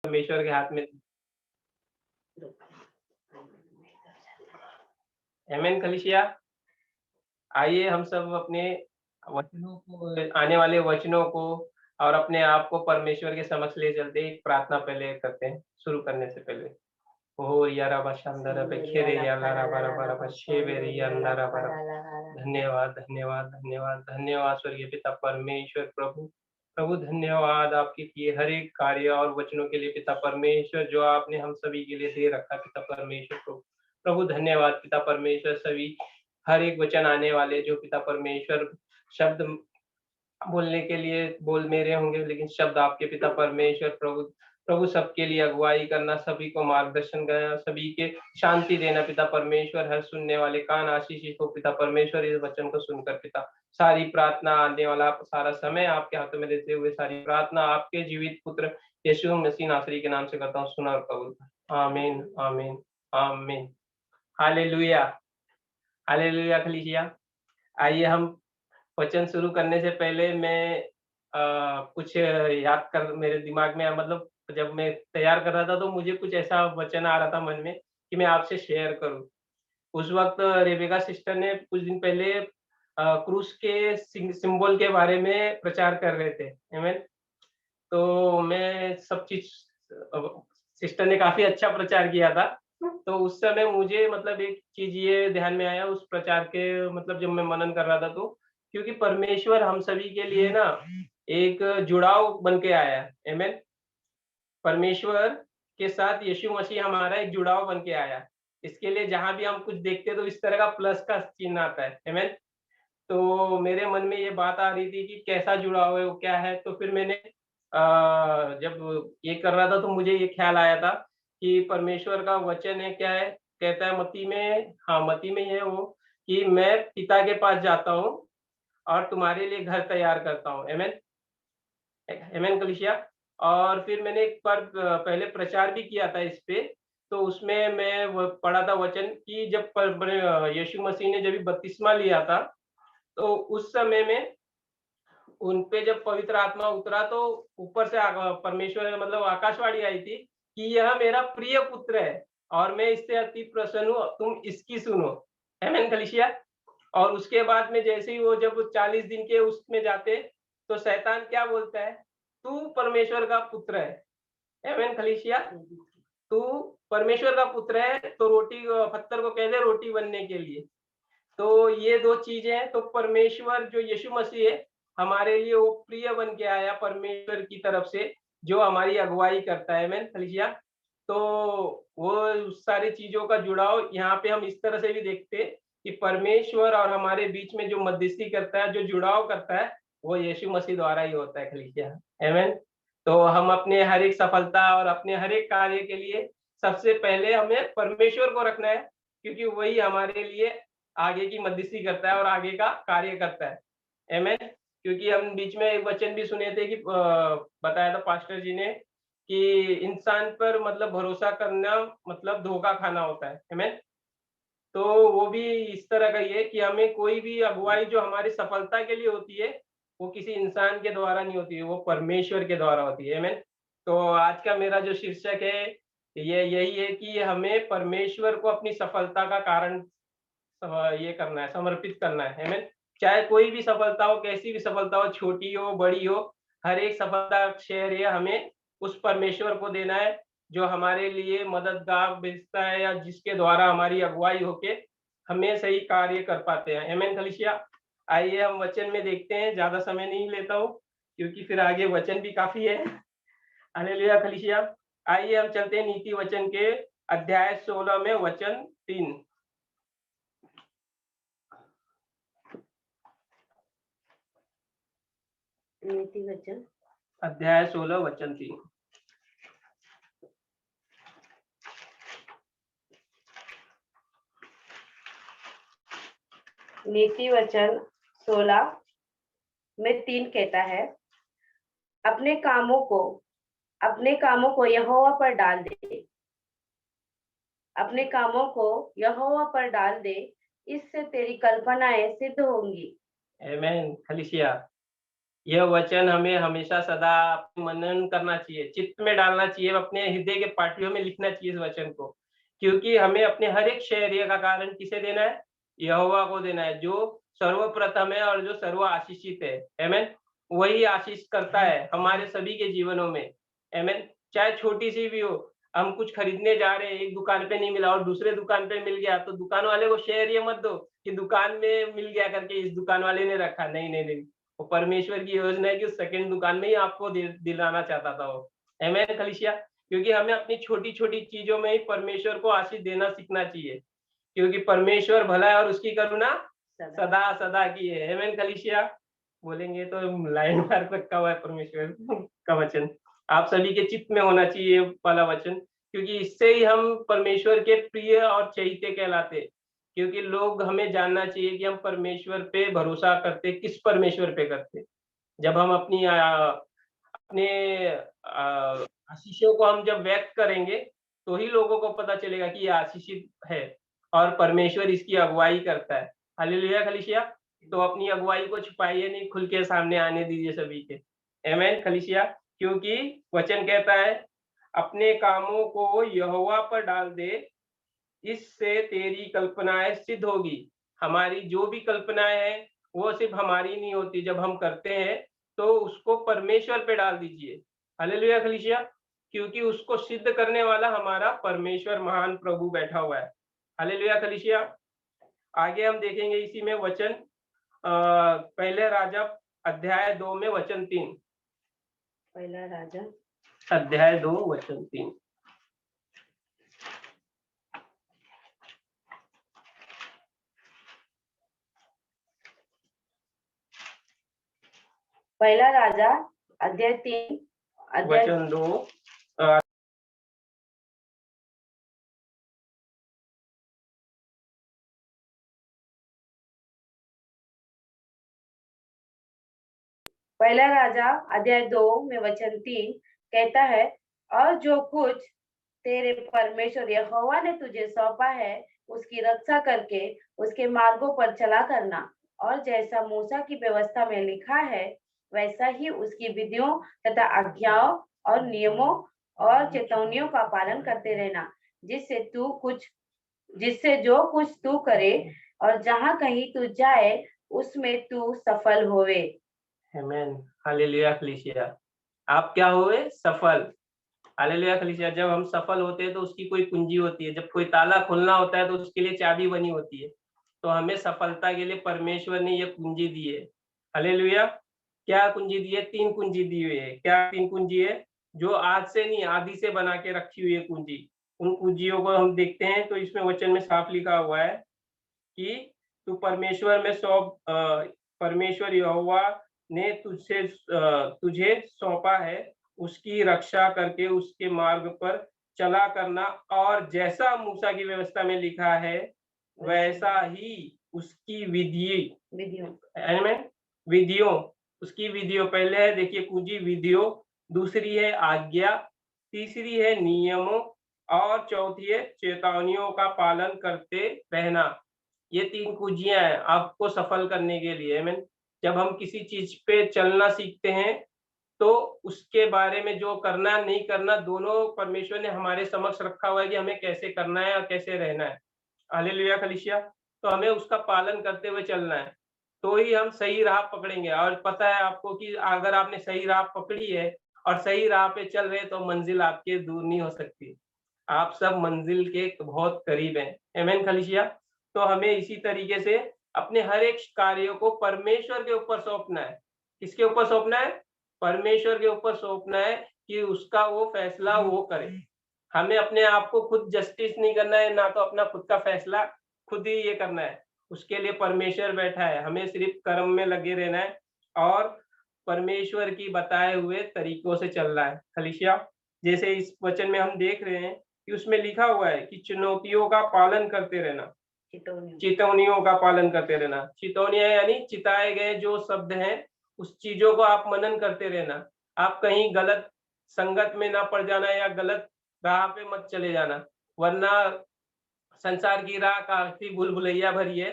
परमेश्वर के हाथ में। आमीन कलीसिया। आइए हम सब अपने वचनों को, आने वाले वचनों को और अपने आप को परमेश्वर के समक्ष ले चलते एक प्रार्थना पहले करते हैं शुरू करने से पहले। ओह यारा बशांदरा बेखेरे याला रबा रबा रबा शेवेरे याला रबा रबा। धन्यवाद धन्यवाद धन्यवाद धन्यवाद स्वर्गीय पिता परमेश्वर प्रभु। प्रभु धन्यवाद आपके किए हर एक कार्य और वचनों के लिए पिता परमेश्वर, जो आपने हम सभी के लिए दे रखा पिता परमेश्वर प्रभु। प्रभु धन्यवाद पिता परमेश्वर, सभी हर एक वचन आने वाले जो पिता परमेश्वर शब्द बोलने के लिए बोल मेरे होंगे, लेकिन शब्द आपके पिता परमेश्वर प्रभु। प्रभु सबके लिए अगुवाई करना, सभी को मार्गदर्शन करना, सभी के शांति देना पिता परमेश्वर। हर सुनने वाले कान आशीषित हो पिता परमेश्वर, इस वचन को सुनकर पिता। सारी प्रार्थना आने वाला सारा समय आपके हाथों में देते हुए सारी प्रार्थना आपके जीवित पुत्र यीशु मसीह नासरी के नाम से करता हूँ, सुना और कबूल। आमीन आमीन आमीन। हालेलुया हालेलुया कलीसिया। आइए हम वचन शुरू करने से पहले मैं कुछ याद कर मेरे दिमाग में, मतलब जब मैं तैयार कर रहा था तो मुझे कुछ ऐसा वचन आ रहा था मन में कि मैं आपसे शेयर करूं। उस वक्त रेबेका सिस्टर ने कुछ दिन पहले क्रूस के सिंबल के बारे में प्रचार कर रहे थे। आमीन। तो मैं सब चीज, सिस्टर ने काफी अच्छा प्रचार किया था। तो उस समय मुझे मतलब एक चीज ये ध्यान में आया उस प्रचार के, मतलब जब मैं मनन कर रहा था तो, क्योंकि परमेश्वर हम सभी के लिए ना एक जुड़ाव बन के आया है। आमीन। परमेश्वर के साथ यीशु मसीह हमारा एक जुड़ाव बन के आया। इसके लिए जहां भी हम कुछ देखते हैं तो इस तरह का प्लस का चिन्ह आता है। आमीन। तो मेरे मन में ये बात आ रही थी कि कैसा जुड़ाव है, वो क्या है। तो फिर मैंने जब ये कर रहा था तो मुझे ये ख्याल आया था कि परमेश्वर का वचन है, क्या है, कहता है मत्ती में, हाँ मत्ती में है वो, कि मैं पिता के पास जाता हूँ और तुम्हारे लिए घर तैयार करता हूँ। आमीन आमीन कलीसिया। और फिर मैंने एक बार पहले प्रचार भी किया था इस पे। तो उसमें मैं वो पढ़ा था वचन कि जब यीशु मसीह ने जब बपतिस्मा लिया था तो उस समय में उन पे जब पवित्र आत्मा उतरा तो ऊपर से परमेश्वर मतलब आकाशवाणी आई थी कि यह मेरा प्रिय पुत्र है और मैं इससे अति प्रसन्न हूँ, तुम इसकी सुनो। आमीन कलीसिया। और उसके बाद में जैसे ही वो जब 40 दिन के उसमें जाते तो शैतान क्या बोलता है, तू परमेश्वर का पुत्र है। आमीन कलीसिया। तू परमेश्वर का पुत्र है तो रोटी, पत्थर को कह दे रोटी बनने के लिए। तो ये दो चीजें हैं। तो परमेश्वर जो यीशु मसीह है हमारे लिए वो प्रिय बन के आया परमेश्वर की तरफ से, जो हमारी अगुवाई करता है। आमीन कलीसिया। तो वो उस सारी चीजों का जुड़ाव यहाँ पे हम इस तरह से भी देखते हैं कि परमेश्वर और हमारे बीच में जो मध्यस्थी करता है, जो जुड़ाव करता है, वो यीशु मसीह द्वारा ही होता है कलीसिया। आमीन। तो हम अपने हर एक सफलता और अपने हर एक कार्य के लिए सबसे पहले हमें परमेश्वर को रखना है, क्योंकि वही हमारे लिए आगे की मध्यस्थी करता है और आगे का कार्य करता है। आमीन। क्योंकि हम बीच में एक वचन भी सुने थे कि बताया था पास्टर जी ने कि इंसान पर मतलब भरोसा करना मतलब धोखा खाना होता है। आमीन। तो वो भी इस तरह का ही है कि हमें कोई भी अगुवाई जो हमारी सफलता के लिए होती है वो किसी इंसान के द्वारा नहीं होती है, वो परमेश्वर के द्वारा होती है। आमीन। तो आज का मेरा जो शीर्षक है ये यही है कि हमें परमेश्वर को अपनी सफलता का कारण ये करना है, समर्पित करना है। आमीन। चाहे कोई भी सफलता हो, कैसी भी सफलता हो, छोटी हो बड़ी हो, हर एक सफलता का श्रेय हमें उस परमेश्वर को देना है जो हमारे लिए मददगार भेजता है या जिसके द्वारा हमारी अगुवाई होके हमें सही कार्य कर पाते हैं। आमीन कलीसिया। आइए हम वचन में देखते हैं, ज्यादा समय नहीं लेता हूँ क्योंकि फिर आगे वचन भी काफी है। हालेलुया कलीसिया। आइए हम चलते हैं नीति वचन के अध्याय 16 में वचन 3। नीति वचन अध्याय 16 वचन 3। नीति वचन 16 में 3 कहता है, अपने कामों को यहोवा पर डाल दे, अपने कामों को यहोवा पर डाल दे, इससे तेरी कल्पनाएं सिद्ध होंगी। आमीन कलीसिया। यह वचन हमें हमेशा सदा मनन करना चाहिए, चित्त में डालना चाहिए, अपने हृदय के पाटियों में लिखना चाहिए इस वचन को। क्योंकि हमें अपने हर एक शैर्य का कारण किसे देना है? यहोवा को देना है, जो सर्वप्रथम है और जो सर्व आशीषित है। आमीन। वही आशीष करता है हमारे सभी के जीवनों में। आमीन। चाहे छोटी-सी भी हो, हम कुछ खरीदने जा रहे हैं, एक दुकान पे नहीं मिला और दूसरे दुकान पे मिल गया, तो दुकान वाले को शेयर ये मत दो कि दुकान में मिल गया करके इस दुकान वाले ने रखा। नहीं, नहीं, नहीं। वो परमेश्वर की योजना है कि उस सेकंड दुकान में ही आपको दिलाना चाहता था वो। आमीन कलीसिया। क्योंकि हमें अपनी छोटी-छोटी चीज़ों में ही परमेश्वर को आशीष देना सीखना चाहिए। क्योंकि परमेश्वर भला है और उसकी करुणा सदा सदा की है। आमीन कलीसिया। बोलेंगे तो लाइन मार रखा हुआ है परमेश्वर का वचन। आप सभी के चित्त में होना चाहिए ये वाला वचन, क्योंकि इससे ही हम परमेश्वर के प्रिय और चहेते कहलाते। क्योंकि लोग हमें जानना चाहिए कि हम परमेश्वर पे भरोसा करते, किस परमेश्वर पे करते। जब हम अपने आशीषों को हम जब व्यक्त करेंगे, तो ही लोगों को पता चलेगा कि ये आशीषित है और परमेश्वर इसकी अगुवाई करता है। हालेलुया कलीसिया। तो अपनी अगुवाई को छुपाइए नहीं, खुल के सामने आने दीजिए सभी के। आमीन कलीसिया। क्योंकि वचन कहता है, अपने कामों को यहोवा पर डाल दे, इससे तेरी कल्पनाएँ सिद्ध होगी। हमारी जो भी कल्पनाएँ हैं, वो सिर्फ़ हमारी नहीं होती, जब हम करते हैं, तो उसको परमेश्वर पे डाल दीजिए। हालेलुया कलीसिया। क्योंकि उसको सिद्ध करने वाला हमारा परमेश्वर महान प्रभु बैठा हुआ है। हालेलुया कलीसिया। आगे हम देखेंगे इसी में वचन पहले राजा अध्याय 2 में वचन 3। पहला राजा अध्याय 2 वचन 3। पहला राजा अध्याय 3 अध्याय वचन 2 पहला राजा अध्याय 2 में वचन 3 कहता है, और जो कुछ तेरे परमेश्वर यहोवा ने तुझे सौंपा है, उसकी रक्षा करके उसके मार्गों पर चला करना, और जैसा मूसा की व्यवस्था में लिखा है, वैसा ही उसकी विधियों तथा आज्ञाओं और नियमों और चेतावनियों का पालन करते रहना, जिससे जो कुछ तू करे और जहाँ कहीं तू जाए, उसमें तू सफल होवे। आमीन। हालेलुया कलीसिया। आप क्या हुए? सफल। हालेलुया कलीसिया। जब हम सफल होते हैं तो उसकी कोई कुंजी होती है, जब कोई ताला खोलना होता है तो उसके लिए चाबी बनी होती है। तो हमें सफलता के लिए परमेश्वर ने ये कुंजी दी है। हालेलुया। क्या कुंजी दी है? 3 कुंजी दी हुई है। क्या 3 कुंजी है? जो आज से नहीं, आदि से बना के रखी हुई है कुंजी। उन कुंजियों को हम देखते हैं तो इसमें वचन में साफ लिखा हुआ है कि तू परमेश्वर में परमेश्वर यहोवा ने तुझे सौंपा है, उसकी रक्षा करके उसके मार्ग पर चला करना, और जैसा मूसा की व्यवस्था में लिखा है, वैसा ही उसकी विधियों आमीन, विधियों, उसकी विधियों। पहले है देखिए कुंजी विधियों, दूसरी है आज्ञा, तीसरी है नियमों और चौथी है चेतावनियों का पालन करते रहना। ये 3 कुंजियाँ हैं आपको सफल करने के लिए। आमीन। जब हम किसी चीज़ पे चलना सीखते हैं, तो उसके बारे में जो करना, नहीं करना, दोनों परमेश्वर ने हमारे समक्ष रखा हुआ है कि हमें कैसे करना है और कैसे रहना है। हालेलुया कलीसिया। तो हमें उसका पालन करते हुए चलना है, तो ही हम सही राह पकड़ेंगे। और पता है आपको कि अगर आपने सही राह पकड़ी है और सही राह पे चल रहे हैं, तो मंजिल आपके दूर नहीं हो सकती। आप सब मंजिल के बहुत करीब हैं। आमीन कलीसिया। तो हमें इसी तरीके से अपने हर एक कार्यों को परमेश्वर के ऊपर सौंपना है। किसके ऊपर सौंपना है? परमेश्वर के ऊपर सौंपना है कि उसका वो फैसला वो करे। हमें अपने आप को खुद जस्टिस नहीं करना है, ना तो अपना खुद का फैसला खुद ही ये करना है। उसके लिए परमेश्वर बैठा है, हमें सिर्फ कर्म में लगे रहना है और परमेश्वर की बताए हुए तरीकों से चलना है। कलीसिया, जैसे इस वचन में हम देख रहे हैं कि उसमें लिखा हुआ है कि चुनौतियों का पालन करते रहना, चितौनियों का पालन करते रहना। चितौनियाँ यानी चिताए गए जो शब्द हैं, उस चीज़ों को आप मनन करते रहना। आप कहीं गलत संगत में ना पड़ जाना या गलत राह पे मत चले जाना, वरना संसार की राह काफ़ी भूल-भुलैया भरी है,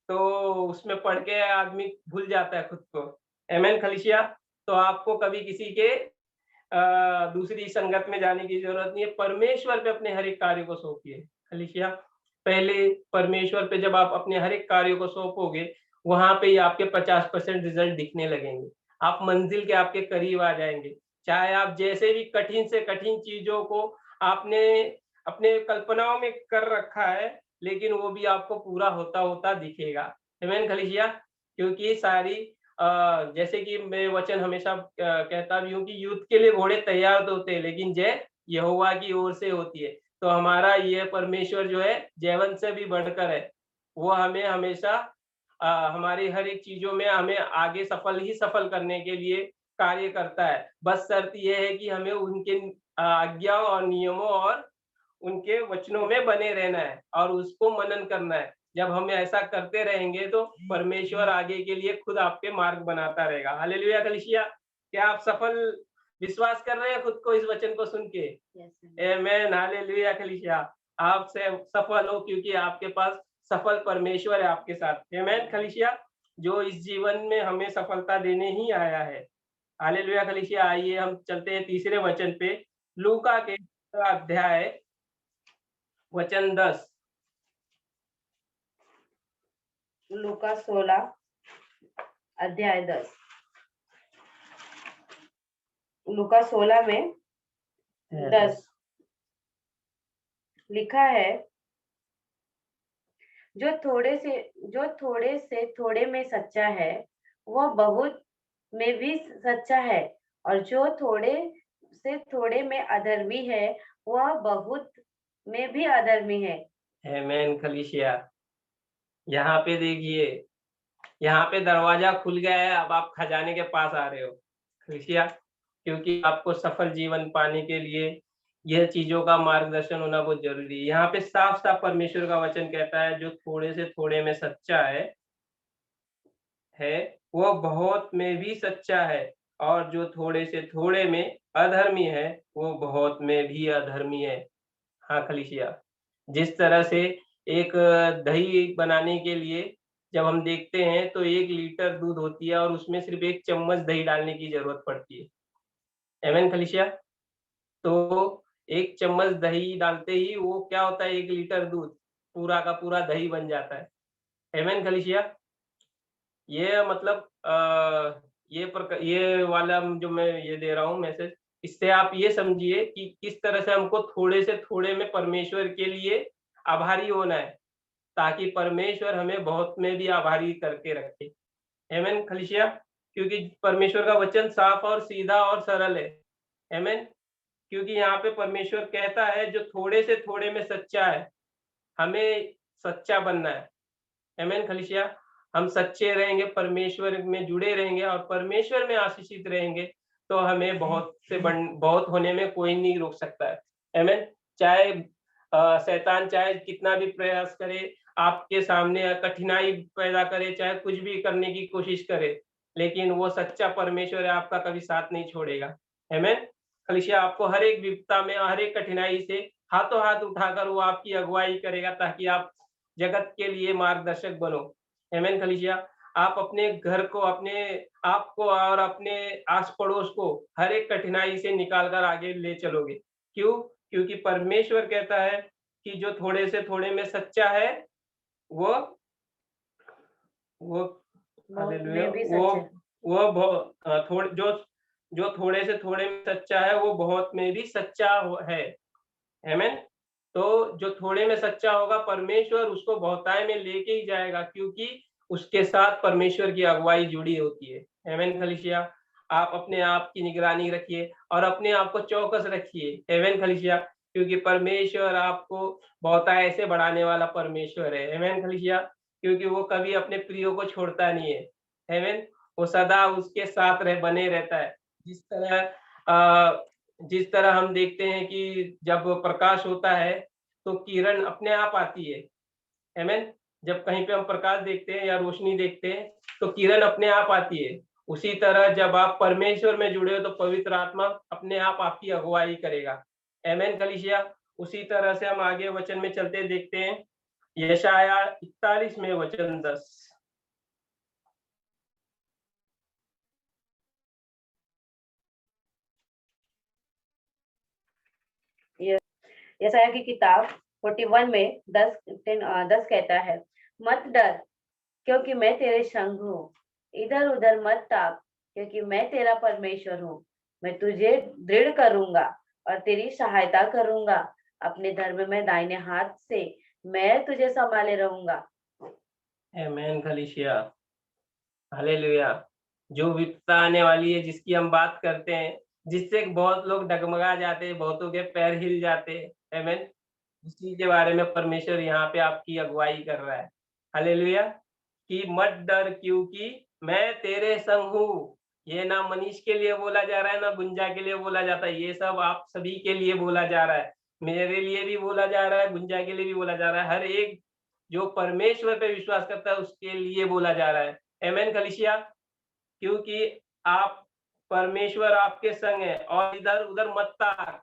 तो उसमें पड़ के आदमी भूल जाता है खुद को। आमेन खलीसिया। तो आपको कभी किसी के दूसरी संगत में जाने की जरूरत नहीं है, परमेश्वर पे अपने हर एक कार्य को सौंपिए खलीसिया। पहले परमेश्वर पे जब आप अपने हर एक कार्य को सौंपोगे, वहां पे ही आपके 50% रिजल्ट दिखने लगेंगे, आप मंजिल के आपके करीब आ जाएंगे। चाहे आप जैसे भी कठिन से कठिन चीजों को आपने अपने कल्पनाओं में कर रखा है, लेकिन वो भी आपको पूरा होता होता दिखेगा। आमीन खलीसिया। क्योंकि सारी जैसे कि मैं वचन हमेशा कहता भी हूँ कि युद्ध के लिए घोड़े तैयार तो होते हैं, लेकिन जय यहोवा की ओर से होती है। तो हमारा ये परमेश्वर जो है जयवंत से भी बढ़कर है, वो हमें हमेशा हमारी हर एक चीजों में हमें आगे सफल ही सफल करने के लिए कार्य करता है। बस शर्त ये है कि हमें उनके आज्ञाओं और नियमों और उनके वचनों में बने रहना है और उसको मनन करना है। जब हम ऐसा करते रहेंगे तो परमेश्वर आगे के लिए खुद आपके मार्ग बनाता रहेगा। हालेलुया कलीसिया। क्या आप सफल विश्वास कर रहे हैं खुद को इस वचन को सुन के? आमीन हालेलुया कलीसिया। आप से सफल हो क्योंकि आपके पास सफल परमेश्वर है आपके साथ। आमीन कलीसिया। जो इस जीवन में हमें सफलता देने ही आया है। हालेलुया कलीसिया। आइए हम चलते हैं तीसरे वचन पे, लूका के अध्याय वचन 10। लूका 16 अध्याय 10। लूका 16 में 10 लिखा है, जो थोड़े से थोड़े में सच्चा है वह बहुत में भी सच्चा है, और जो थोड़े से थोड़े में अधर्मी है वह बहुत में भी अधर्मी है। आमीन कलीसिया। यहाँ पे देखिए, यहाँ पे दरवाजा खुल गया है, अब आप खजाने के पास आ रहे हो कलीसिया। क्योंकि आपको सफल जीवन पाने के लिए यह चीजों का मार्गदर्शन होना बहुत जरूरी है। यहाँ पे साफ साफ परमेश्वर का वचन कहता है, जो थोड़े से थोड़े में सच्चा है वो बहुत में भी सच्चा है, और जो थोड़े से थोड़े में अधर्मी है वो बहुत में भी अधर्मी है। हाँ खलीसिया। जिस तरह से एक दही बनाने के लिए जब हम देखते हैं तो 1 लीटर दूध होती है और उसमें सिर्फ 1 चम्मच दही डालने की ज़रूरत पड़ती है। आमीन खलीसिया। तो 1 चम्मच दही डालते ही वो क्या होता है, 1 लीटर दूध पूरा का पूरा दही बन जाता है। आमीन खलीसिया। ये मतलब ये वाला जो मैं ये दे रहा हूँ मैसेज, इससे आप ये समझिए कि किस तरह से हमको थोड़े से थोड़े में परमेश्वर के लिए आभारी होना है, ताकि परमेश्वर हमें बहुत में भी आभारी करके रखे। आमीन खलीसिया। क्योंकि परमेश्वर का वचन साफ और सीधा और सरल है। आमीन। क्योंकि यहाँ पे परमेश्वर कहता है, जो थोड़े से थोड़े में सच्चा है, हमें सच्चा बनना है। आमीन खलीसिया। हम सच्चे रहेंगे, परमेश्वर में जुड़े रहेंगे और परमेश्वर में आशीषित रहेंगे, तो हमें बहुत होने में कोई नहीं रोक सकता है। आमीन। चाहे शैतान चाहे कितना भी प्रयास करे, आपके सामने कठिनाई पैदा करे, चाहे कुछ भी करने की कोशिश करे, लेकिन वो सच्चा परमेश्वर है, आपका कभी साथ नहीं छोड़ेगा। आमीन। खलीसिया। आपको हर एक विपदा में, हर एक कठिनाई से हाथों हाथ उठाकर वो आपकी अगुवाई करेगा, ताकि आप जगत के लिए मार्गदर्शक बनो। आमीन खलीसिया। आप अपने घर को, अपने आप को और अपने आस पड़ोस को हर एक कठिनाई से निकाल कर आगे ले चलोगे। क्यों? क्योंकि परमेश्वर कहता है कि जो थोड़े से थोड़े में सच्चा है वो वो हालेलुया। में भी सच्चा। वो थोड़े जो थोड़े से थोड़े में सच्चा है वो बहुत में भी सच्चा है। आमीन। तो जो थोड़े में सच्चा होगा, परमेश्वर उसको बहुतायत में लेके ही जाएगा, क्योंकि उसके साथ परमेश्वर की अगुवाई जुड़ी होती है। आमीन खलीसिया। आप अपने आप की निगरानी रखिए और अपने आप को चौकस रखिए। आमीन खलीसिया। क्योंकि परमेश्वर आपको बहुतायत से बढ़ाने वाला परमेश्वर है। आमीन खलीसिया। क्योंकि वो कभी अपने प्रियो को छोड़ता नहीं है। आमीन। वो सदा उसके साथ बने रहता है। जिस तरह हम देखते हैं कि जब प्रकाश होता है तो किरण अपने आप आती है। आमीन। जब कहीं पे हम प्रकाश देखते हैं या रोशनी देखते हैं तो किरण अपने आप आती है। उसी तरह जब आप परमेश्वर में जुड़े हो तो पवित्र आत्मा अपने आप आपकी अगुवाई करेगा। आमीन कलीसिया। उसी तरह से हम आगे वचन में चलते देखते हैं, यशाया 41 में वचन 10। यशायाह की किताब 41 में 10 कहता है, मत डर क्योंकि मैं तेरे संग हूँ, इधर उधर मत ताक क्योंकि मैं तेरा परमेश्वर हूँ। मैं तुझे दृढ़ करूंगा और तेरी सहायता करूंगा, अपने धर्म में दाहिने हाथ से मैं तुझे संभाले रहूंगा। आमेन खलीसिया, हालेलुया। जो विपदा आने वाली है जिसकी हम बात करते हैं, जिससे बहुत लोग डगमगा जाते हैं, बहुतों के पैर हिल जाते हैं, आमेन। उसी के बारे में परमेश्वर यहाँ पे आपकी अगुवाई कर रहा है, हालेलुया। कि मत डर क्योंकि मैं तेरे संग हूँ। ये ना मनीष के लिए बोला जा रहा है, ना गुंजा के लिए बोला जाता है, ये सब आप सभी के लिए बोला जा रहा है। मेरे लिए भी बोला जा रहा है, गुंजा के लिए भी बोला जा रहा है, हर एक जो परमेश्वर पे विश्वास करता है उसके लिए बोला जा रहा है, आमेन कलीसिया। क्योंकि आप परमेश्वर आपके संग है और इधर-उधर मत ताक।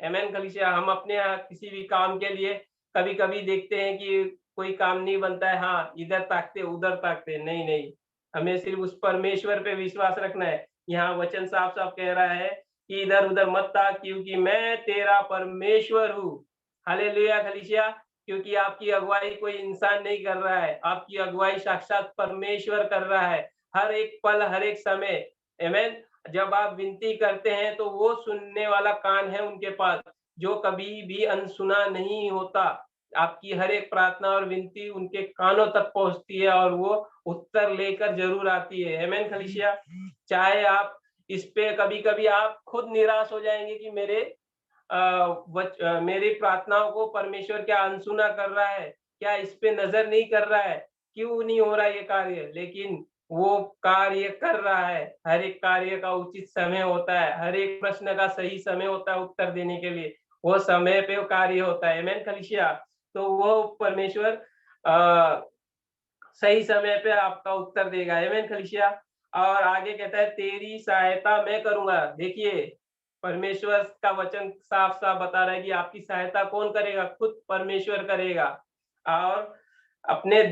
आमेन कलीसिया। हम अपने यहाँ किसी भी काम के लिए कभी-कभी देखते हैं कि कोई काम नहीं बनता है, हाँ, इधर ताकते, उधर ताकते, नहीं, नहीं। हमें सिर्फ उस परमेश्वर पे विश्वास रखना है। यहाँ वचन साफ-साफ कह रहा है कि इधर-उधर मत ताक क्योंकि मैं तेरा परमेश्वर हूँ। हालेलुया कलीसिया। क्योंकि आपकी अगुवाई कोई इंसान नहीं कर रहा है, आपकी अगुवाई साक्षात परमेश्वर कर रहा है। हर एक पल, हर एक समय, आमेन। जब आप विनती करते हैं तो वो सुनने वाला कान है उनके पास, जो कभी भी अनसुना नहीं होता। आपकी हर एक प्रार्थना और विनती उनके कानों तक पहुँचती है और वो उत्तर लेकर ज़रूर आती है। आमीन कलीसिया। चाहे आप इस पे कभी-कभी आप खुद निराश हो जाएँगे कि मेरी प्रार्थनाओं को परमेश्वर क्या अनसुना कर रहा है? क्या इस पे नज़र नहीं कर रहा है? क्यों नहीं हो रहा ये कार्य? लेकिन वो कार्य कर रहा है। हर एक कार्य का उचित समय होता है, हर एक प्रश्न का सही समय होता है उत्तर देने के लिए। वो समय पे वो कार्य होता है। आमीन कलीसिया। तो वो परमेश्वर सही समय पे आपका उत्तर देगा। आमीन कलीसिया। और आगे कहता है तेरी सहायता मैं करूँगा। देखिए, परमेश्वर का वचन साफ-साफ बता रहा है कि आपकी सहायता कौन करेगा? खुद परमेश्वर करेगा। और अपने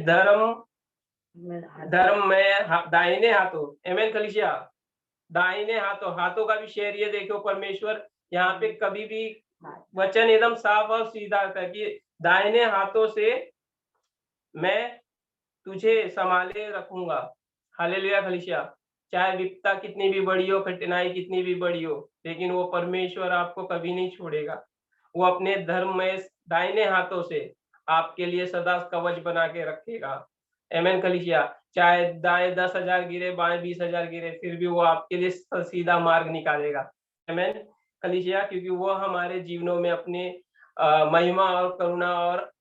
धर्म में दाहिने हाथों, आमीन कलीसिया। दाहिने हाथों, हाथों का भी शेर ये देखो परमेश्वर यहाँ पे कभी भी वचन एकदम साफ और सीधा था कि दाहिने हाथों से मैं तुझे संभाले रखूंगा। हालेलुया कलीसिया। चाहे विपदा कितनी भी बड़ी हो, कठिनाई कितनी भी बड़ी हो, लेकिन वो परमेश्वर आपको कभी नहीं छोड़ेगा। वो अपने धर्म में दाहिने हाथों से आपके लिए सदा कवच बना के रखेगा। आमीन कलीसिया। चाहे दाएँ 10,000 गिरे, बाएँ 20,000 गिरे, फिर भी वो आपके लिए सीधा मार्ग निकालेगा। आमीन कलीसिया। क्योंकि वो हमारे जीवनों में अपने महिमा और करुणा और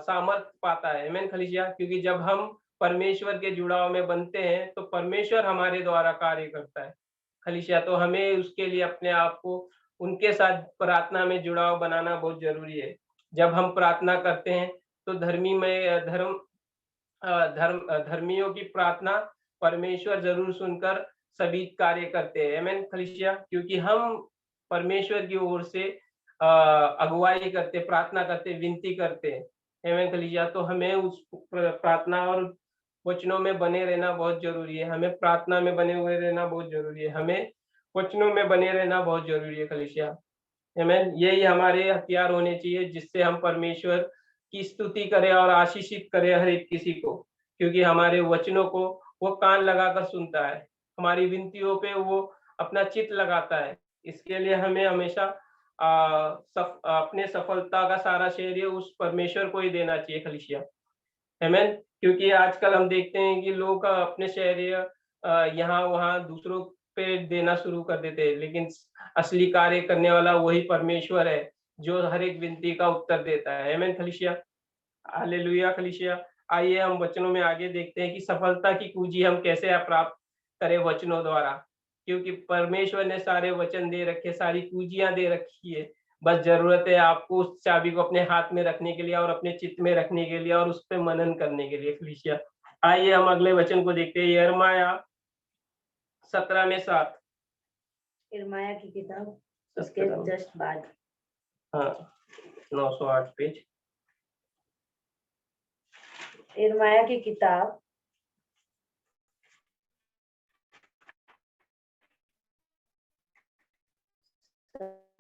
सामर्थ पाता है। आमीन कलीसिया। क्योंकि जब हम परमेश्वर के जुड़ाव में बनते हैं, तो परमेश्वर हमारे द्वारा कार्य करता है। कलीसिया। तो हमें उसके लिए अपने आप को उनके साथ प्रार्थना में जुड़ाव बनाना बहुत ज़रूरी है। जब हम प्रार्थना करते हैं, तो धर्मियों की प्रार्थना परमेश्वर ज़रूर सुनकर सभी कार्य करते हैं। आमीन कलीसिया। क्योंकि हम परमेश्वर की ओर से अगुवाई करते, प्रार्थना करते, विनती करते हैं। आमीन कलीसिया। तो हमें उस प्रार्थना और वचनों में बने रहना बहुत ज़रूरी है। हमें प्रार्थना में बने हुए रहना बहुत ज़रूरी है। हमें वचनों में बने रहना बहुत ज़रूरी है कलीसिया। आमीन। यही हमारे हथियार होने चाहिए जिससे हम परमेश्वर की स्तुति करें और आशीषित करें हर एक किसी को। क्योंकि हमारे वचनों को वो कान लगाकर सुनता है। हमारी विनतियों पे वो अपना चित्त लगाता है। इसके लिए हमें हमेशा अपने सफलता का सारा श्रेय उस परमेश्वर को ही देना चाहिए कलीसिया। आमीन। क्योंकि आजकल हम देखते हैं कि लोग अपने श्रेय यहाँ-वहाँ दूसरों पे देना शुरू कर देते हैं, लेकिन असली कार्य करने वाला वही परमेश्वर है, जो हर एक विनती का उत्तर देता है। आमीन कलीसिया। हालेलुया कलीसिया। आइए हम वचनों में आगे देखते हैं कि सफलता की कुंजी हम कैसे प्राप्त करें वचनों द्वारा। क्योंकि परमेश्वर ने सारे वचन दे रखे, सारी कुंजियाँ दे रखी है। बस ज़रूरत है आपको उस चाबी को अपने हाथ में रखने के लिए और अपने चित्त में रखने के लिए और उस पे मनन करने के लिए कलीसिया। आइए हम अगले वचन को देखते हैं, यिर्मयाह 17 में 7। यिर्मयाह की किताब उसके जस्ट बाद। हाँ, 908 पेज। यिर्मयाह की किताब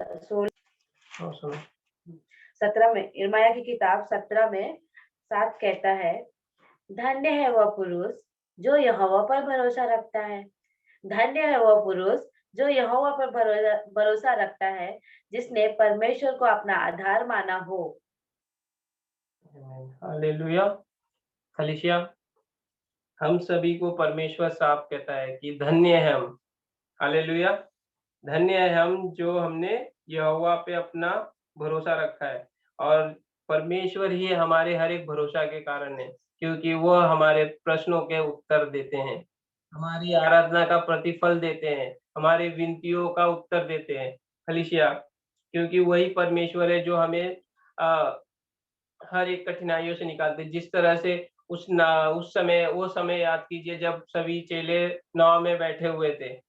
सुनो। 17 में, यिर्मयाह की किताब 17 में 7 कहता है, धन्य है वह पुरुष जो यहोवा पर भरोसा रखता है। धन्य है वह पुरुष जो यहोवा पर भरोसा रखता है, जिसने परमेश्वर को अपना आधार माना हो। हालेलुया। कलीसिया, हम सभी को परमेश्वर साफ कहता है कि धन्य है हम। हालेलुया। धन्य है हम जो हमने यहोवा पे अपना भरोसा रखा है, और परमेश्वर ही हमारे हर एक भरोसा के कारण है, क्योंकि वो हमारे प्रश्नों के उत्तर देते हैं, हमारी आराधना का प्रतिफल देते हैं, हमारी विनतियों का उत्तर देते हैं। कलीसिया, क्योंकि वही परमेश्वर है जो हमें हर एक कठिनाइयों से निकालते। जिस तरह से उस समय वो समय याद कीजिए जब सभी चेले नाव में बैठे हुए थे।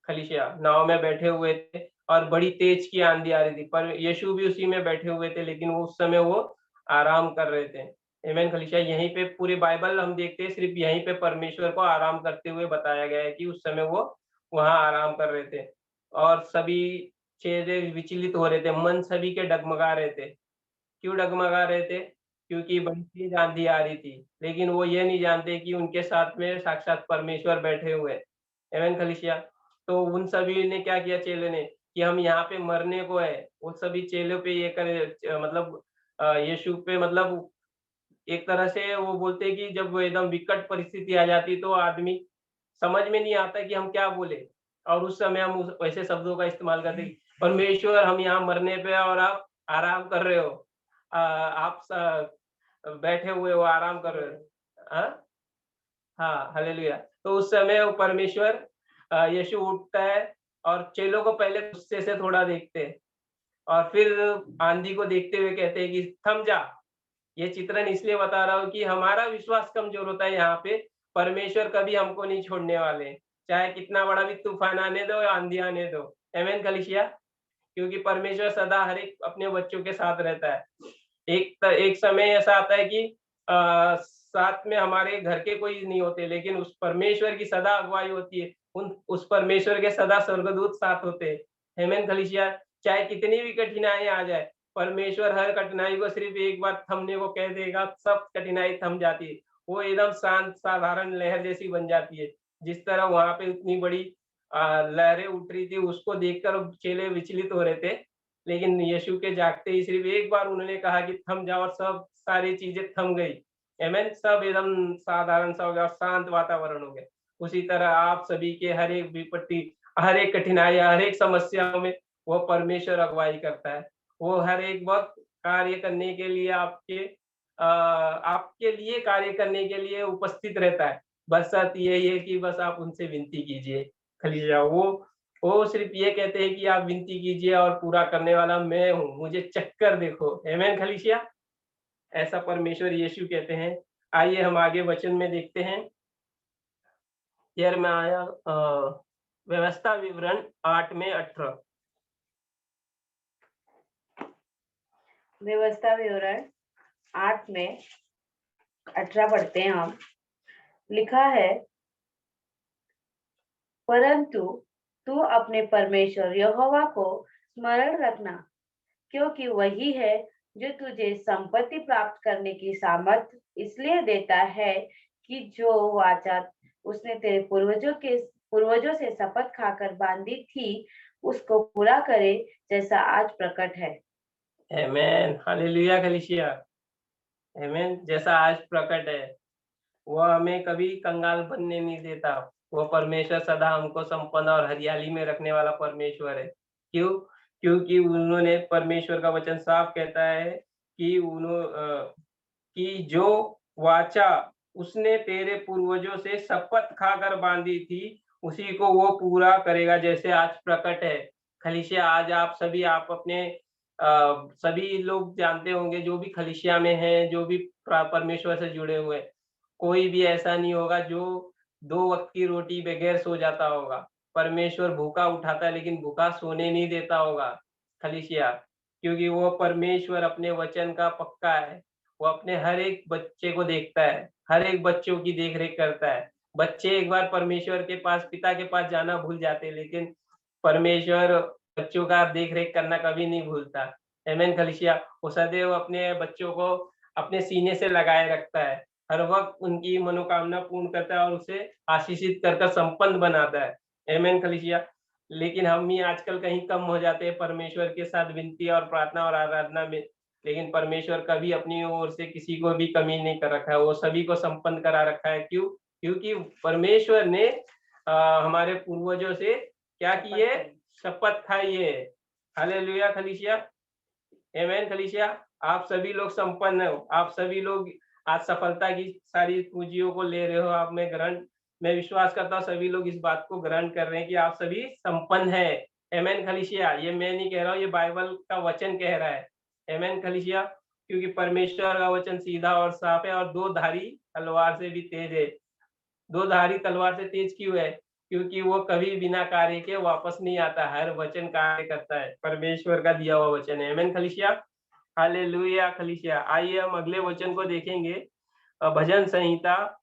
खलीसिया नाव में बैठे हुए थे और बड़ी तेज की आंधी आ रही थी, पर यीशु भी उसी में बैठे हुए थे, लेकिन वो उस समय वो आराम कर रहे थे। आमीन खलीसिया, यहीं पे पूरे बाइबल हम देखते हैं, सिर्फ यहीं पे परमेश्वर को आराम करते हुए बताया गया है कि उस समय वो वहाँ आराम कर रहे थे और सभी चेहरे विचलित हो रहे थे, मन सभी के डगमगा रहे थे। क्यों डगमगा रहे थे? क्योंकि बड़ी तेज आंधी आ रही थी, लेकिन वो ये नहीं जानते कि उनके साथ में साक्षात परमेश्वर बैठे हुए हैं। आमीन खलीसिया। तो उन सभी ने क्या किया चेले ने कि हम यहाँ पे मरने को है। वो सभी चेलों पे ये करे मतलब यीशु पे मतलब एक तरह से वो बोलते हैं कि जब वो एकदम विकट परिस्थिति आ जाती तो आदमी समझ में नहीं आता कि हम क्या बोले, और उस समय हम उस वैसे शब्दों का इस्तेमाल करते हैं, परमेश्वर हम यहाँ मरने पे और आप आराम कर रहे हो। आप बैठे हुए हो, आराम कर रहे हो। हाँ, हाँ, हालेलुया। तो उस समय वो परमेश्वर यीशु उठता है और चेलों को पहले गुस्से से थोड़ा देखते हैं और फिर आंधी को देखते हुए कहते हैं कि थम जा। ये चित्रण इसलिए बता रहा हूँ कि हमारा विश्वास कमजोर होता है यहाँ पे, परमेश्वर कभी हमको नहीं छोड़ने वाले, चाहे कितना बड़ा भी तूफान आने दो या आंधी आने दो। आमीन कलीसिया। क्योंकि परमेश्वर सदा हर एक अपने बच्चों के साथ रहता है। एक समय ऐसा आता है कि साथ में हमारे घर के कोई नहीं होते, लेकिन उस परमेश्वर की सदा अगुवाई होती है। उस परमेश्वर के सदा स्वर्गदूत साथ होते हैं। आमीन कलीसिया। चाहे कितनी भी कठिनाई आ जाए, परमेश्वर हर कठिनाई को सिर्फ एक बार थमने को कह देगा, सब कठिनाई थम जाती है। वो एकदम शांत साधारण लहर जैसी बन जाती है। जिस तरह वहां पे उतनी बड़ी लहरें उठ रही थी, उसको देखकर चेले विचलित हो रहे थे, लेकिन यीशु के जागते ही सिर्फ एक बार उन्होंने कहा कि थम जाओ, और सब सारी चीजें थम गई। आमीन। सब एकदम साधारण सा हो गया, शांत वातावरण हो गया। उसी तरह आप सभी के हर एक विपत्ति, हर एक कठिनाई, हर एक समस्याओं में वो परमेश्वर अगुवाई करता है। वो हर एक वक्त कार्य करने के लिए आपके लिए कार्य करने के लिए उपस्थित रहता है। बस शर्त यही है कि बस आप उनसे विनती कीजिए। खलीजा वो सिर्फ ये कहते हैं कि आप विनती कीजिए और पूरा करने वाला मैं हूँ, मुझे चक्कर देखो। आमीन खलीसिया। ऐसा परमेश्वर यीशु कहते हैं। आइए हम आगे वचन में देखते हैं। यिर्मयाह व्यवस्था विवरण 8 में 18। व्यवस्था विवरण 8 में 18 पढ़ते हैं हम। लिखा है, परंतु तू अपने परमेश्वर यहोवा को स्मरण रखना, क्योंकि वही है जो तुझे संपत्ति प्राप्त करने की सामर्थ इसलिए देता है कि जो वाचा उसने तेरे पूर्वजों से शपथ खाकर बांधी थी, उसको पूरा करे, जैसा आज प्रकट है। आमीन। हालेलुया कलीसिया। आमीन। जैसा आज प्रकट है, वह हमें कभी कंगाल बनने नहीं देता। वो परमेश्वर सदा हमको संपन्न और हरियाली में रखने वाला परमेश्वर है। क्यों? क्योंकि उन्होंने परमेश्वर का वचन साफ कहता है कि कि जो वाचा उसने तेरे पूर्वजों से शपथ खाकर बांधी थी, उसी को वो पूरा करेगा, जैसे आज प्रकट है। खलीसिया, आज आप अपने सभी लोग जानते होंगे जो भी खलीसिया में हैं, जो भी परमेश्वर से जुड़े हुए हैं, कोई भी ऐसा नहीं होगा जो 2 वक़्त की रोटी बगैर सो जाता होगा। परमेश्वर भूखा उठाता है, लेकिन भूखा सोने नहीं देता होगा। खलीसिया, क्योंकि वो परमेश्वर अपने वचन का पक्का है। वो अपने हर एक बच्चे को देखता है, हर एक बच्चों की देख-रेख करता है। बच्चे एक बार परमेश्वर के पास, पिता के पास जाना भूल जाते हैं, लेकिन परमेश्वर बच्चों का देख-रेख करना कभी नहीं भूलता। आमीन कलीसिया। वो सदैव अपने बच्चों को अपने सीने से लगाए रखता है। हर वक़्त उनकी मनोकामना पूर्ण करता है और उसे आशीषित कर कर संपन्न बनाता है। आमीन कलीसिया। लेकिन हम ही आजकल कहीं कम हो जाते हैं परमेश्वर के साथ विनती और प्रार्थना और आराधना में। लेकिन परमेश्वर कभी अपनी ओर से किसी को भी कमी नहीं कर रखा है, वो सभी को संपन्न करा रखा है। क्यों? क्योंकि परमेश्वर ने हमारे पूर्वजों से क्या की है? शपथ खाई है। हालेलुया कलीसिया। आमीन कलीसिया। आप सभी लोग संपन्न हो, आप सभी लोग आज सफलता की सारी पूंजियों को ले रहे हो। आप में ग्रहण मैं विश्वास करता हूँ सभी लोग इस बात को ग्रहण कर रहे हैं कि आप सभी संपन्न हैं। आमीन कलीसिया। ये मैं नहीं कह रहा हूँ, ये बाइबल का वचन कह रहा है। आमीन कलीसिया। क्योंकि परमेश्वर का वचन सीधा और साफ है और दो धारी तलवार से भी तेज है। दो धारी तलवार से तेज क्यों है? क्योंकि वो कभी बिना कार्य के वापस नहीं आता, हर वचन कार्य करता है। परमेश्वर का दिया हुआ वचन है। आमीन कलीसिया। हालेलुया कलीसिया। आइए हम अगले वचन को देखेंगे। भजन संहिता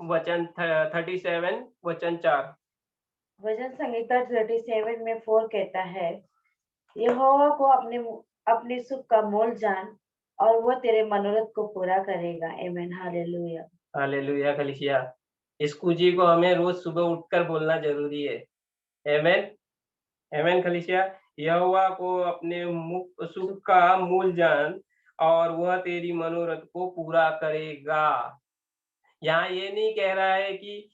वचन 37 वचन 4। भजन संहिता 37 में 4 कहता है, यहोवा को अपने सुख का मोल जान और वो तेरे मनोरथ को पूरा करेगा। आमीन। हालेलुया। हालेलुया कलीसिया। इस कुजी को हमें रोज सुबह उठकर बोलना जरूरी है। आमीन। आमीन कलीसिया। यहोवा को अपने सुख का मूल जान और वह तेरी मनोरथ को पूरा करेगा। यहाँ ये नहीं कह रहा है कि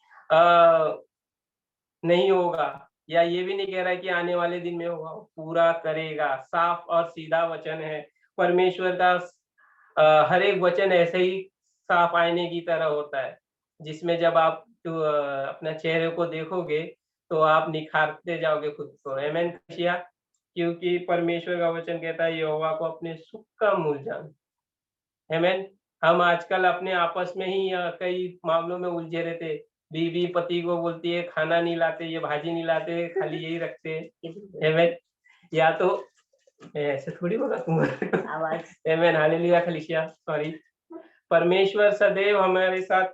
नहीं होगा, या ये भी नहीं कह रहा है कि आने वाले दिन में होगा, पूरा करेगा। साफ और सीधा वचन है। परमेश्वर का हर एक वचन ऐसे ही साफ आईने की तरह होता है, जिसमें जब आप अपने चेहरे को देखोगे तो आप निखारते जाओगे खुद को। आमीन कलीसिया। क्योंकि परमेश्वर का वचन कहता है यहोवा को अपने सुख का मूल जान। आमीन। हम आजकल अपने आपस में ही कई मामलों में उलझे रहते। बीवी पति को बोलती है खाना नहीं लाते, ये भाजी नहीं लाते, खाली यही रखते हैं। आमीन। या तो ऐसे थोड़ी बोला तुम आवाज। आमीन। हालेलुया कलीसिया। सॉरी। परमेश्वर सदैव हमारे साथ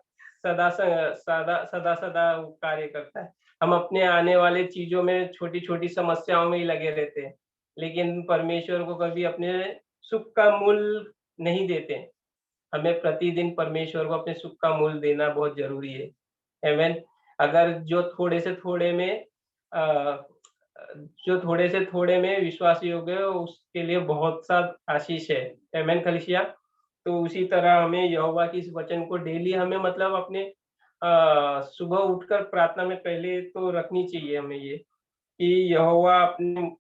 सदा सदा सदा सदा कार्य करता है। हम अपने आने वाले चीजों में छोटी-छोटी समस्याओं में ही लगे रहते हैं। लेकिन परमेश्वर को कभी अपने सुख का मूल नहीं देते। हमें प्रतिदिन परमेश्वर को अपने सुख का मूल देना बहुत ज़रूरी है। आमीन। अगर अ, जो थोड़े से थोड़े में विश्वासी हो गए उसके लिए बहुत सा आशीष है। आमीन कलीसिया। तो उसी तरह हमें यहोवा की इस वचन को डेली हमें मतलब अपने सुबह उठकर प्रार्थना में पहले तो रखनी चाहिए हमें ये, कि यहोवा अपने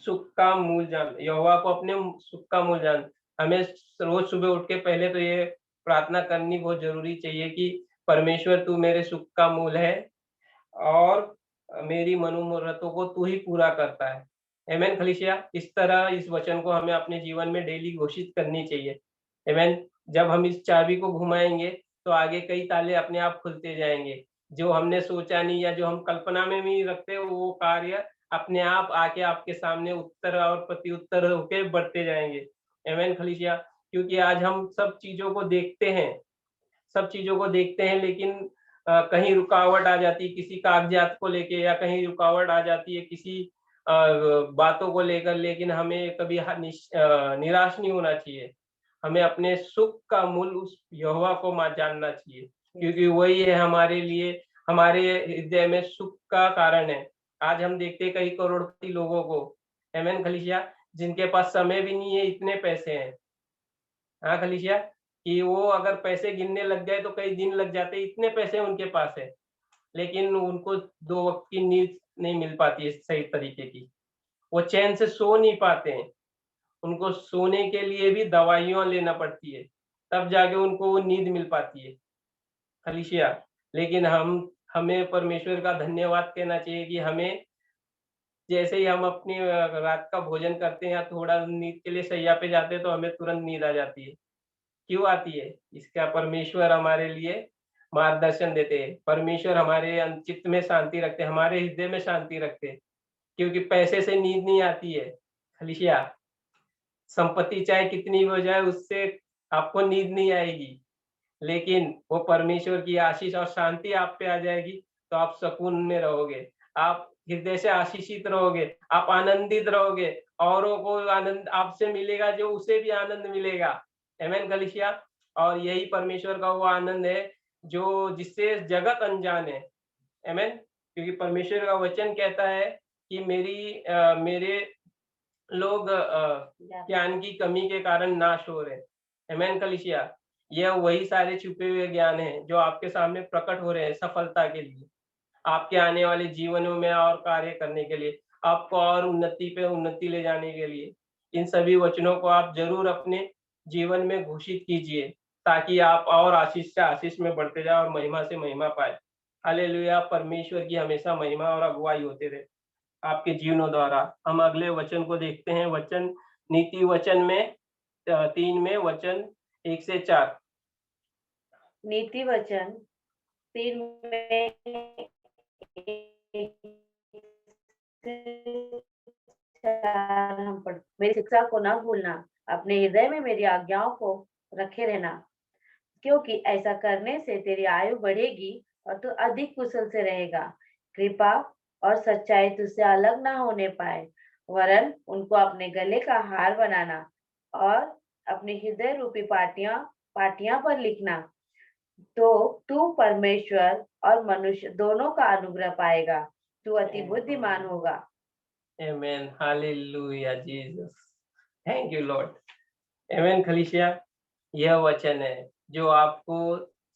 सुख का मूल जान, यहोवा को अपने सुख का मूल जान। हमें रोज सुबह उठ के पहले तो ये प्रार्थना करनी बहुत जरूरी चाहिए कि परमेश्वर तू मेरे सुख का मूल है और मेरी मनोरथों को तू ही पूरा करता है। आमीन कलीसिया। इस तरह इस वचन को हमें अपने जीवन में डेली घोषित करनी चाहिए। आमीन। जब हम इस चाबी को घुमाएँगे तो आगे कई ताले अपने आप खुलते जाएँगे। जो हमने सोचा नहीं या जो हम कल्पना में भी नहीं रखते वो कार्य अपने आप आके आपके सामने उत्तर और प्रत्युत्तर होके बढ़ते जाएँगे। आमीन कलीसिया। क्योंकि आज हम सब चीज़ों को देखते हैं लेकिन कहीं रुकावट आ जाती है किसी कागज़ात को लेके या कहीं रुकावट आ जाती है किसी बातों को लेकर, लेकिन हमें कभी निराश नहीं होना चाहिए। हमें अपने सुख का मूल उस यहोवा को जानना चाहिए, क्योंकि वही है हमारे लिए हमारे हृदय में सुख का कारण है। आज हम देखते हैं कई करोड़पति लोगों को, आमीन कलीसिया, जिनके पास समय भी नहीं है, इतने पैसे हैं। हाँ कलीसिया, कि वो अगर पैसे गिनने लग गए तो कई दिन लग जाते, इतने पैसे उनके पास है। लेकिन उनको 2 वक़्त की नींद नहीं मिल पाती है सही तरीके की। वो चैन से सो नहीं पाते हैं। उनको सोने के लिए भी दवाइयाँ लेना पड़ती है, तब जाके उनको वो नींद मिल पाती है, कलीसिया। लेकिन हमें परमेश्वर का धन्यवाद कहना चाहिए कि हमें जैसे ही हम अपनी रात का भोजन करते हैं या थोड़ा नींद के लिए शैय्या पे जाते हैं तो हमें तुरंत नींद आ जाती है। क्यों आती है? इसका परमेश्वर हमारे लिए मार्गदर्शन देते हैं। परमेश्वर हमारे चित्त में शांति रखते हैं, हमारे हृदय में शांति रखते हैं। क्योंकि पैसे से नींद नहीं आती है, खलीसिया। संपत्ति चाहे कितनी भी हो जाए उससे आपको नींद नहीं आएगी। लेकिन वो परमेश्वर की आशीष और शांति आप पे आ जाएगी, तो आप सुकून में रहोगे। आप हृदय से आशीषित रहोगे, आप आनंदित रहोगे औरों को आनंद आपसे मिलेगा जो उसे भी आनंद मिलेगा। आमीन कलीसिया। और यही परमेश्वर का वो आनंद है जो जिससे जगत अनजान है। आमीन। क्योंकि परमेश्वर का वचन कहता है कि मेरे लोग ज्ञान की कमी के कारण नाश हो रहे हैं। आमीन कलीसिया। यह वही सारे छुपे हुए ज्ञान हैं जो आपके सामने प्रकट हो रहे हैं सफलता के लिए, आपके आने वाले जीवनों में और कार्य करने के लिए, आपको और उन्नति पे उन्नति ले जाने के लिए। इन सभी वचनों को आप ज़रूर अपने जीवन में घोषित कीजिए, ताकि आप और आशीष से आशीष में बढ़ते जाएँ और महिमा से महिमा पाएँ। हालेलुया! परमेश्वर की हमेशा महिमा और अगुवाई होते रहे आपके जीवनों द्वारा। हम अगले वचन को देखते हैं, वचन नीति वचन में 3 में वचन 1 से 4। नीति वचन 3 में 1 से 4 हम पढ़ मेरी शिक्षा को न भूलना, अपने हृदय में मेरी आज्ञाओं को रखे रहना, क्योंकि ऐसा करने से तेरी आयु बढ़ेगी और तू अधिक कुशल से रहेगा। कृपा और सच्चाई तुझसे अलग ना होने पाए, वरन उनको अपने गले का हार बनाना और अपने हृदय रूपी पाटियां पर लिखना। तो तू परमेश्वर और मनुष्य दोनों का अनुग्रह पाएगा। तू अति बुद्धिमान होगा। Amen. Hallelujah Jesus. Thank you Lord. Amen खलीसिया। यह वचन है जो आपको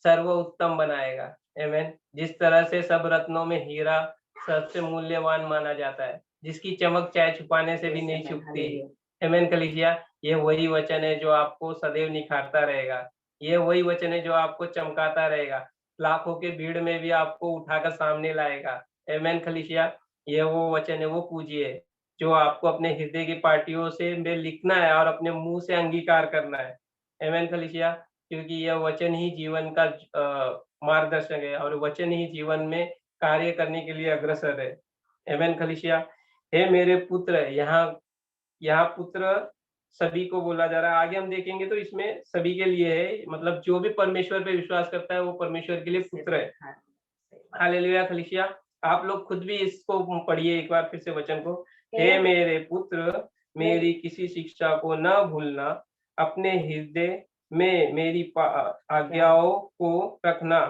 सर्वोत्तम बनाएगा। आमेन। जिस तरह से सब रत्नों में हीरा सबसे मूल्यवान माना जाता है, जिसकी चमक चाहे छुपाने से भी नहीं छुपती। आमेन कलीसिया। ये वही वचन है जो आपको सदैव निखारता रहेगा। ये वही वचन है जो आपको चमकाता रहेगा, लाखों के भीड़ में भी आपको उठाकर सामने लाएगा। आमेन कलीसिया। ये वो वचन है, वो पूजिए जो आपको अपने हृदय की पार्टियों से में लिखना है और अपने मुंह से अंगीकार करना है। आमेन कलीसिया। क्योंकि यह वचन ही जीवन का मार्गदर्शक है और वचन ही जीवन में कार्य करने के लिए अग्रसर है। आमेन कलीसिया। हे मेरे पुत्र, यहाँ यहाँ पुत्र सभी को बोला जा रहा है। आगे हम देखेंगे तो इसमें सभी के लिए है, मतलब जो भी परमेश्वर पे विश्वास करता है वो परमेश्वर के लिए पुत्र है। हालेलुया कलीसिया। आप लोग खुद भी इसको पढ़िए एक बार फिर से वचन को। हे मेरे पुत्र, मेरी किसी शिक्षा को न भूलना, अपने हृदय में मेरी आज्ञाओं को रखना,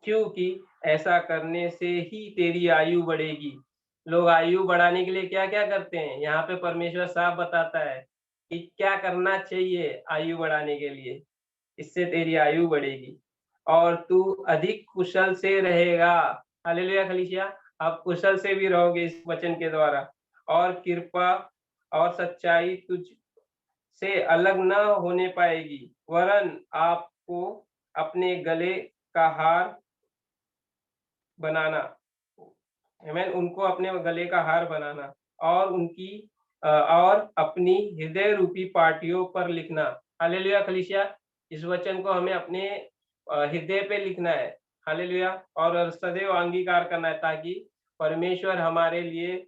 क्योंकि ऐसा करने से ही तेरी आयु बढ़ेगी। लोग आयु बढ़ाने के लिए क्या-क्या करते हैं? यहाँ पे परमेश्वर साफ बताता है कि क्या करना चाहिए आयु बढ़ाने के लिए। इससे तेरी आयु बढ़ेगी और तू अधिक कुशल से रहेगा। हालेलुया कलीसिया। आप कुशल से भी रहोगे इस वचन के द्वारा, और कृपा और सच्चाई तुझ से अलग न होने पाएगी, वरन आपको अपने गले का हार बनाना। आमीन। उनको अपने गले का हार बनाना और और अपनी हृदय रूपी पाटियों पर लिखना। हालेलुया कलीसिया। इस वचन को हमें अपने हृदय पे लिखना है। हालेलुया। और सदैव अंगीकार करना है, ताकि परमेश्वर हमारे लिए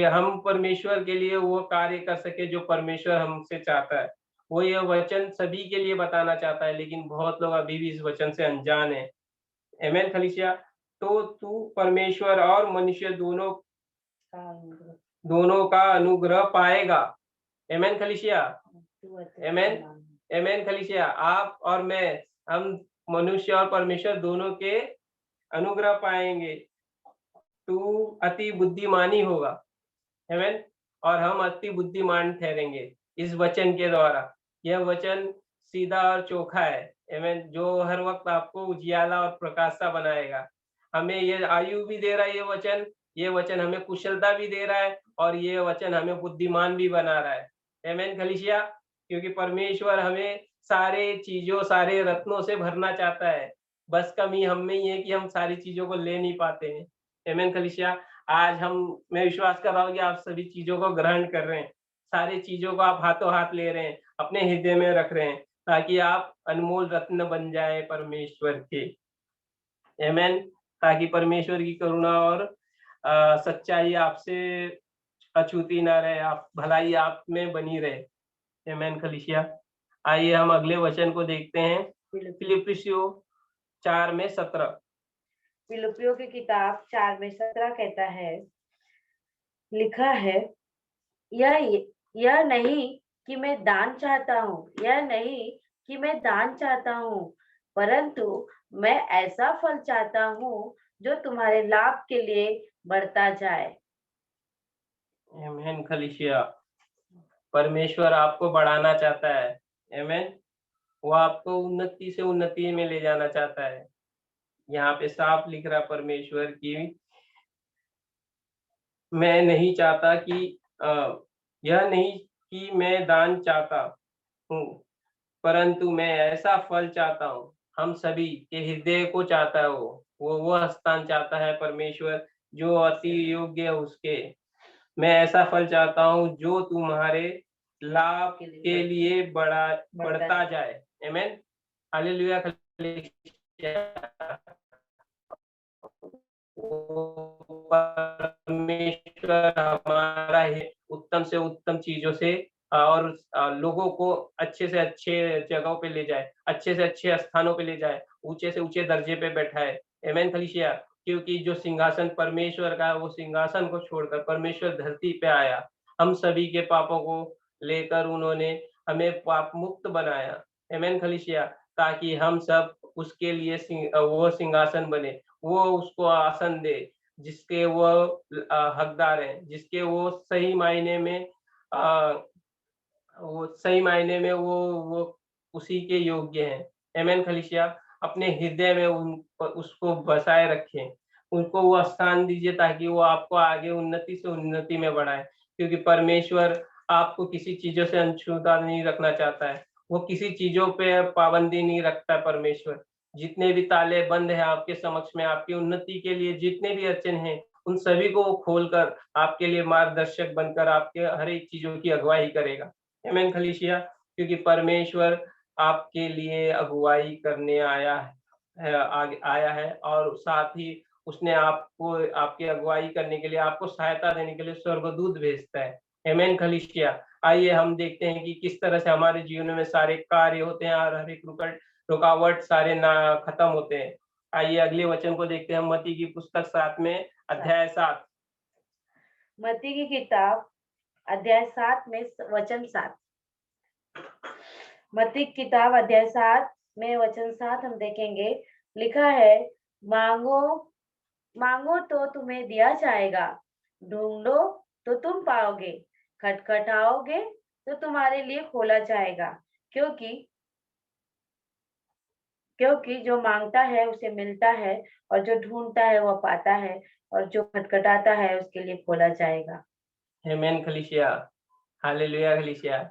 हम परमेश्वर के लिए वो कार्य कर सके जो परमेश्वर हमसे चाहता है। वो ये वचन सभी के लिए बताना चाहता है, लेकिन बहुत लोग अभी भी इस वचन से अनजान है। आमीन खलीसिया। तो तू परमेश्वर और मनुष्य दोनों का अनुग्रह पाएगा। आमीन खलीसिया। आमीन। आमीन खलीसिया। आप और मैं, हम मनुष्य और परमेश्वर दोनों के अनुग्रह पाएंगे। तू अति बुद्धिमानी होगा। आमीन। और हम अति बुद्धिमान ठहरेंगे इस वचन के द्वारा। यह वचन सीधा और चोखा है। आमीन। जो हर वक्त आपको उजियाला और प्रकाश सा बनाएगा। हमें ये आयु भी दे रहा है ये वचन हमें कुशलता भी दे रहा है, और ये वचन हमें बुद्धिमान भी बना रहा है। आमीन खलीसिया। क्योंकि परमेश्वर हमें सारे रत्नों से भरना चाहता है। बस कमी हम में ही है कि हम सारी चीजों को ले नहीं पाते हैं। आमीन खलीसिया। आज मैं विश्वास कर रहा हूँ कि आप सभी चीजों को ग्रहण कर रहे हैं। सारी चीजों को आप हाथों हाथ ले रहे हैं, अपने हृदय में रख रहे हैं, ताकि आप अनमोल रत्न बन जाए परमेश्वर के। आमीन। ताकि परमेश्वर की करुणा और सच्चाई आपसे अछूती ना रहे, आप भलाई आप में बनी रहे। आमीन खलीसिया। आइए हम अगले वचन को देखते हैं। फिलिप्पियों 4 में 17। फिलिपियों की किताब 4 में 17 कहता है, लिखा है, यह यह नहीं कि मैं दान चाहता हूँ, यह नहीं कि मैं दान चाहता हूँ, परंतु मैं ऐसा फल चाहता हूँ जो तुम्हारे लाभ के लिए बढ़ता जाए। आमेन खलीसिया। परमेश्वर आपको बढ़ाना चाहता है। आमेन। वो आपको उन्नति से उन्नति में ले जाना चाहता है। यहाँ पे साफ लिख रहा परमेश्वर की मैं नहीं चाहता कि यह नहीं कि मैं दान चाहता हूँ, परंतु मैं ऐसा फल चाहता हूँ। हम सभी के हृदय को चाहता है वो स्थान चाहता है परमेश्वर जो अति योग्य है उसके। मैं ऐसा फल चाहता हूँ जो तुम्हारे लाभ के लिए बढ़ता जाए। आमेन। हालेलुया। परमेश्वर हमारा है उत्तम से उत्तम चीजों से और लोगों को अच्छे से अच्छे जगहों पे ले जाए, अच्छे से अच्छे स्थानों पे ले जाए, ऊंचे से ऊंचे दर्जे पे बैठाए। आमेन खलीसिया। क्योंकि जो सिंहासन परमेश्वर का है वो सिंहासन को छोड़कर परमेश्वर धरती पे आया। हम सभी के पापों को लेकर उन्होंने हमें पाप मुक्त बनाया। आमेन खलीसिया। ताकि हम सब उसके लिए वो सिंहासन बने, वो उसको आसन दे जिसके वो हकदार हैं, जिसके वो सही मायने में वो उसी के योग्य हैं। आमेन खलीसिया। अपने हृदय में उसको बसाए रखें, उनको वो स्थान दीजिए ताकि वो आपको आगे उन्नति से उन्नति में बढ़ाए। क्योंकि परमेश्वर आपको किसी चीजों से अनछूता नहीं रखना चाहता है, वो किसी चीजों पे पाबंदी नहीं रखता परमेश्वर। जितने भी ताले बंद हैं आपके समक्ष में आपकी उन्नति के लिए जितने भी अड़चन हैं उन सभी को खोलकर आपके लिए मार्गदर्शक बनकर आपके हर एक चीजों की अगुवाई करेगा। आमेन खलीसिया। क्योंकि परमेश्वर आपके लिए अगुवाई करने आया है और साथ ही उसने आपको आपकी अगुवाई करने के लिए आपको सहायता देने के लिए स्वर्गदूत भेजता है। आमेन खलीसिया। आइए हम देखते हैं कि किस तरह से हमारे जीवन में सारे कार्य होते हैं और हर एक रुकावट सारे ना खत्म होते हैं। आइए अगले वचन को देखते हैं। मत्ती की पुस्तक 7 में अध्याय 7। मत्ती की किताब अध्याय 7 में वचन 7। मत्ती की किताब अध्याय 7 में वचन 7 हम देखेंगे। लिखा है, मांगो मांगो तो तुम्हें दिया जाएगा, ढूंढो तो तुम पाओगे, खटखटाओगे तो तुम्हारे लिए खोला जाएगा। क्योंकि क्योंकि जो मांगता है उसे मिलता है, और जो ढूंढता है वह पाता है, और जो खटखटाता है उसके लिए खोला जाएगा। आमेन खलीसिया। हालेलुया खलीसिया।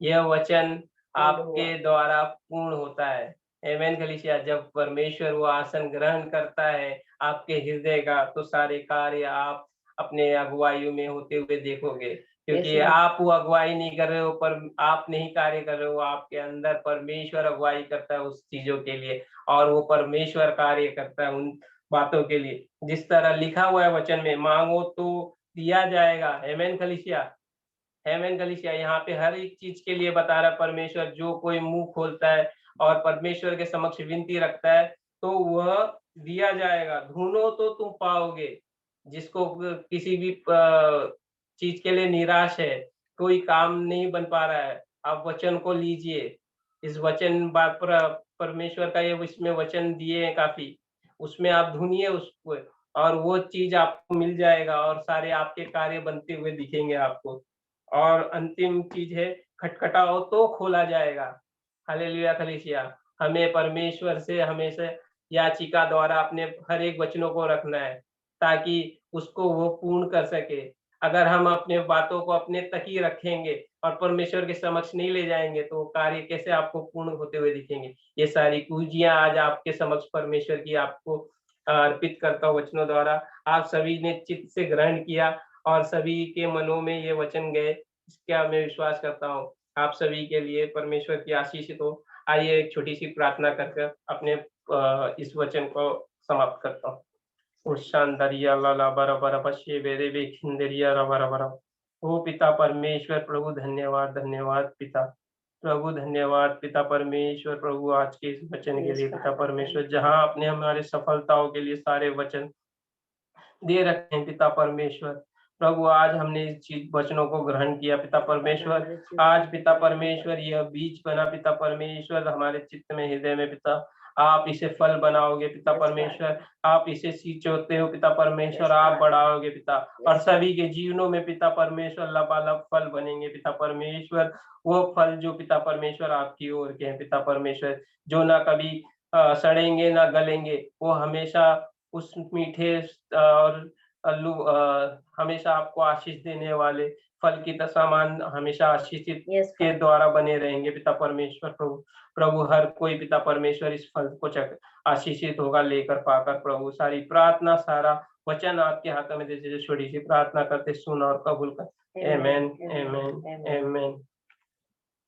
यह वचन आपके द्वारा पूर्ण होता है। आमेन खलीसिया। जब परमेश्वर वो आसन ग्रहण करता है आपके हृदय का तो सारे कार्य आप अपने अगुवाइयों में होते हुए देखोगे। क्योंकि आप वो अगुवाई नहीं कर रहे हो, पर आप नहीं कार्य कर रहे हो, आपके अंदर परमेश्वर अगुवाई करता है उस चीजों के लिए और वो परमेश्वर कार्य करता है उन बातों के लिए। जिस तरह लिखा हुआ है वचन में, मांगो तो दिया जाएगा। आमेन खलीसिया। आमेन कलीसिया। यहाँ पे हर एक चीज के लिए बता रहा परमेश्वर। जो कोई मुंह खोलता है और परमेश्वर के समक्ष विनती रखता है तो वह दिया जाएगा। ढूंढो तो तुम पाओगे। जिसको किसी भी चीज के लिए निराश है, कोई काम नहीं बन पा रहा है, आप वचन को लीजिए। इस वचन परमेश्वर का ये इसमें वचन दिए हैं काफी, उसमें आप ढूंढिए उसको और वो चीज आपको मिल जाएगा और सारे आपके कार्य बनते हुए दिखेंगे आपको। और अंतिम चीज है, खटखटाओ तो खोला जाएगा। हालेलुया कलीसिया। हमें परमेश्वर से हमेशा याचिका द्वारा अपने हर एक वचनों को रखना है ताकि उसको वो पूर्ण कर सके। अगर हम अपने बातों को अपने तक ही रखेंगे और परमेश्वर के समक्ष नहीं ले जाएंगे तो कार्य कैसे आपको पूर्ण होते हुए दिखेंगे। ये सारी पूजियां आज आपके समक्ष परमेश्वर की आपको अर्पित करता हूँ वचनों द्वारा। आप सभी ने चित्त से ग्रहण किया और सभी के मनों में ये वचन गए, इसका मैं विश्वास करता हूँ। आप सभी के लिए परमेश्वर की आशीषित हो। आइए एक छोटी सी प्रार्थना करके अपने इस वचन को समाप्त करता हूँ। उशांदरिया लाला बरा बरा पश्ये वेरे वे खिंदरिया रा बरा बरा। ओ पिता परमेश्वर प्रभु धन्यवाद धन्यवाद पिता प्रभु धन्यवाद पिता परमेश्वर प्रभु आज के इस वचन के लिए पिता परमेश्वर जहाँ आपने हमारे सफलताओं के लिए सारे वचन दे रखे हैं पिता परमेश्वर। प्रभु आज हमने इस चीज वचनों को ग्रहण किया पिता परमेश्वर। आज पिता परमेश्वर यह बीज बना पिता परमेश्वर हमारे चित्त में, हृदय में पिता, आप इसे फल बनाओगे पिता परमेश्वर। आप इसे सींचोते हो पिता परमेश्वर, आप बढ़ाओगे पिता, और सभी के जीवनों में पिता परमेश्वर लबालब फल बनेंगे पिता परमेश्वर। वो फल जो पिता परमेश्वर आपकी ओर के हैं पिता परमेश्वर, जो ना कभी सड़ेंगे ना गलेंगे, वो हमेशा उस मीठे और हमेशा आपको आशीष देने वाले फल की समान हमेशा आशीषित के द्वारा बने रहेंगे पिता परमेश्वर। प्रभु हर कोई पिता परमेश्वर इस फल को आशीषित होगा लेकर पाकर। प्रभु सारी प्रार्थना, सारा वचन आपके हाथों में देते, छोटी सी प्रार्थना करते, सुन और कबूल कर। आमेन, आमेन, आमेन।